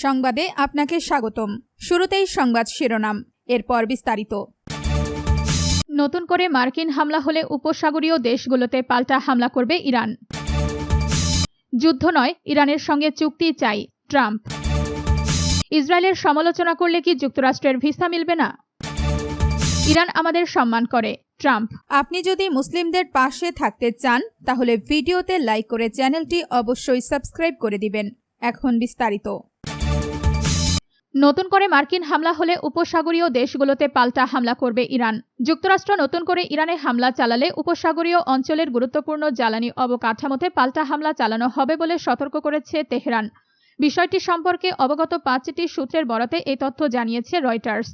সংবাদে আপনাকে স্বাগতম। শুরুতেই সংবাদ শিরোনাম, এরপর বিস্তারিত। নতুন করে মার্কিন হামলা হলে উপসাগরীয় দেশগুলোতে পাল্টা হামলা করবে ইরান। যুদ্ধ নয়, ইরানের সঙ্গে চুক্তি চাই ট্রাম্প। ইসরায়েলের সমালোচনা করলে কি যুক্তরাষ্ট্রের ভিসা মিলবে না? ইরান আমাদের সম্মান করে ট্রাম্প। আপনি যদি মুসলিমদের পাশে থাকতে চান তাহলে ভিডিওতে লাইক করে চ্যানেলটি অবশ্যই সাবস্ক্রাইব করে দিবেন। এখন বিস্তারিত। নতুন করে মার্কিন হামলা হলে উপসাগরীয় দেশগুলোতে পাল্টা হামলা করবে ইরান। যুক্তরাষ্ট্র নতুন করে ইরানে হামলা চালালে উপসাগরীয় অঞ্চলের গুরুত্বপূর্ণ জ্বালানি অবকাঠামোতে পাল্টা হামলা চালানো হবে বলে সতর্ক করেছে তেহরান। বিষয়টি সম্পর্কে অবগত 5টি সূত্রের বরাতে এই তথ্য জানিয়েছে রয়টার্স।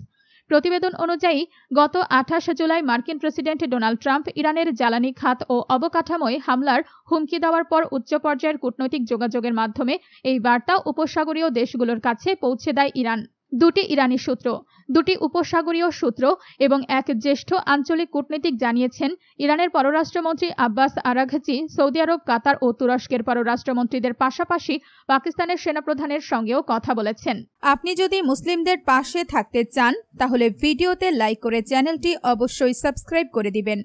প্রতিবেদন অনুযায়ী গত 28 জুলাই মার্কিন প্রেসিডেন্ট ডোনাল্ড ট্রাম্প ইরানের জ্বালানি খাত ও অবকাঠামোয় হামলার হুমকি দেওয়ার পর উচ্চ পর্যায়ের কূটনৈতিক যোগাযোগের মাধ্যমে এই বার্তা উপসাগরীয় দেশগুলোর কাছে পৌঁছে দেয় ইরান। দুটি ইরানি সূত্র, দুটি উপসাগরীয় সূত্র এবং এক জ্যেষ্ঠ আঞ্চলিক কূটনীতিক জানিয়েছেন ইরানের পররাষ্ট্রমন্ত্রী আব্বাস আরাঘচি সৌদি আরব, কাতার ও তুরস্কের পররাষ্ট্রমন্ত্রীদের পাশাপাশি পাকিস্তানের সেনাপ্রধানের সঙ্গেও কথা বলেছেন। আপনি যদি মুসলিমদের পাশে থাকতে চান তাহলে ভিডিওতে লাইক করে চ্যানেলটি অবশ্যই সাবস্ক্রাইব করে দিবেন।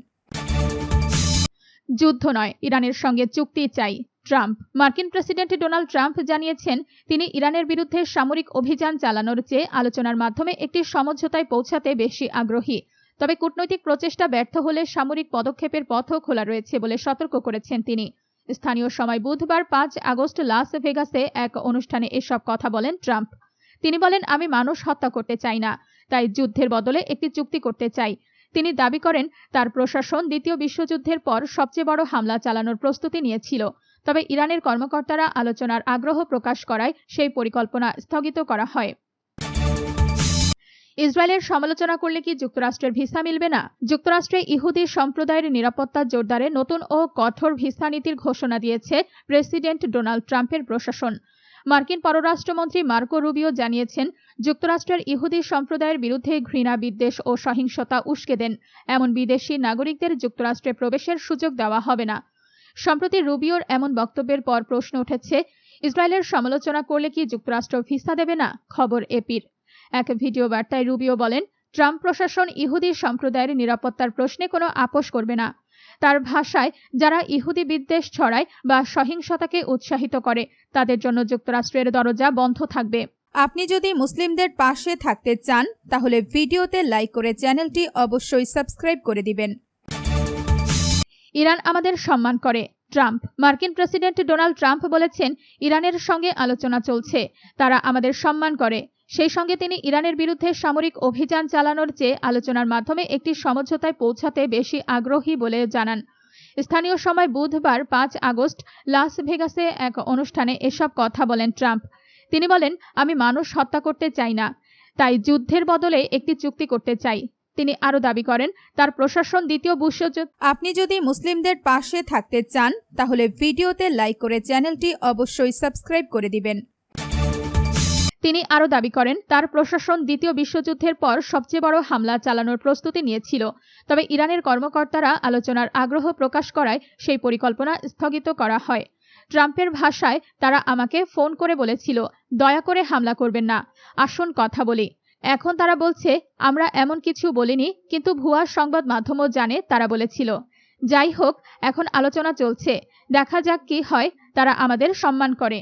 যুদ্ধ নয়, ইরানের সঙ্গে চুক্তি চাই ট্রাম্প। মার্কিন প্রেসিডেন্ট ডোনাল্ড ট্রাম্প জানিয়েছেন তিনি ইরানের বিরুদ্ধে সামরিক অভিযান চালানোর চেয়ে আলোচনার মাধ্যমে একটি সমঝোতায় পৌঁছাতে বেশি আগ্রহী। তবে কূটনৈতিক প্রচেষ্টা ব্যর্থ হলে সামরিক পদক্ষেপের পথও খোলা রয়েছে বলে সতর্ক করেছেন তিনি। স্থানীয় সময় বুধবার 5 আগস্ট লাস ভেগাসে এক অনুষ্ঠানে এসব কথা বলেন ট্রাম্প। তিনি বলেন, আমি মানুষ হত্যা করতে চাই না, তাই যুদ্ধের বদলে একটি চুক্তি করতে চাই। তিনি দাবি করেন তার প্রশাসন দ্বিতীয় বিশ্বযুদ্ধের পর সবচেয়ে বড় হামলা চালানোর প্রস্তুতি নিয়েছিল। তবে ইরানের কর্মকর্তারা আলোচনার আগ্রহ প্রকাশ করায় সেই পরিকল্পনা স্থগিত করা হয়। ইসরায়েলের সমালোচনা করলে কি যুক্তরাষ্ট্রের ভিসা মিলবে না? যুক্তরাষ্ট্রে ইহুদি সম্প্রদায়ের নিরাপত্তা জোরদারে নতুন ও কঠোর ভিসা নীতির ঘোষণা দিয়েছে প্রেসিডেন্ট ডোনাল্ড ট্রাম্পের প্রশাসন। মার্কিন পররাষ্ট্রমন্ত্রী মার্কো রুবিও জানিয়েছেন যুক্তরাষ্ট্রের ইহুদি সম্প্রদায়ের বিরুদ্ধে ঘৃণা, বিদ্বেষ ও সহিংসতা উস্কে দেন এমন বিদেশি নাগরিকদের যুক্তরাষ্ট্রে প্রবেশের সুযোগ দেওয়া হবে না। সম্প্রতি রুবিওর এমন বক্তব্যের পর প্রশ্ন উঠেছে, ইসরায়েলের সমালোচনা করলে কি যুক্তরাষ্ট্র ভিসা দেবে না? খবর এপির। এক ভিডিও বার্তায় রুবিও বলেন, ট্রাম্প প্রশাসন ইহুদি সম্প্রদায়ের নিরাপত্তার প্রশ্নে কোনো আপোষ করবে না। তার ভাষায়, যারা ইহুদি বিদ্বেষ ছড়ায় বা সহিংসতাকে উৎসাহিত করে তাদের জন্য যুক্তরাষ্ট্রের দরজা বন্ধ থাকবে। আপনি যদি মুসলিমদের পাশে থাকতে চান তাহলে ভিডিওতে লাইক করে চ্যানেলটি অবশ্যই সাবস্ক্রাইব করে দিবেন। ইরান আমাদের সম্মান করে ট্রাম্প। মার্কিন প্রেসিডেন্ট ডোনাল্ড ট্রাম্প বলেছেন ইরানের সঙ্গে আলোচনা চলছে, তারা আমাদের সম্মান করে। সেই সঙ্গে তিনি ইরানের বিরুদ্ধে সামরিক অভিযান চালানোর চেয়ে আলোচনার মাধ্যমে একটি সমঝোতায় পৌঁছাতে বেশি আগ্রহী বলে জানান। স্থানীয় সময় বুধবার 5 আগস্ট লাস ভেগাসে এক অনুষ্ঠানে এসব কথা বলেন ট্রাম্প। তিনি বলেন, আমি মানুষ হত্যা করতে চাই না, তাই যুদ্ধের বদলে একটি চুক্তি করতে চাই। তিনি আরও দাবি করেন তার প্রশাসন দ্বিতীয় বিশ্বযুদ্ধ। আপনি যদি মুসলিমদের পাশে থাকতে চান তাহলে ভিডিওতে লাইক করে চ্যানেলটি অবশ্যই সাবস্ক্রাইব করে দিবেন। তিনি আরও দাবি করেন তার প্রশাসন দ্বিতীয় বিশ্বযুদ্ধের পর সবচেয়ে বড় হামলা চালানোর প্রস্তুতি নিয়েছিল। তবে ইরানের কর্মকর্তারা আলোচনার আগ্রহ প্রকাশ করায় সেই পরিকল্পনা স্থগিত করা হয়। ট্রাম্পের ভাষায়, তারা আমাকে ফোন করে বলেছিল, দয়া করে হামলা করবেন না, আসুন কথা বলি। এখন তারা বলছে আমরা এমন কিছু বলিনি, কিন্তু ভুয়া সংবাদ মাধ্যমও জানে তারা বলেছিল। যাই হোক, এখন আলোচনা চলছে, দেখা যাক কি হয়। তারা আমাদের সম্মান করে।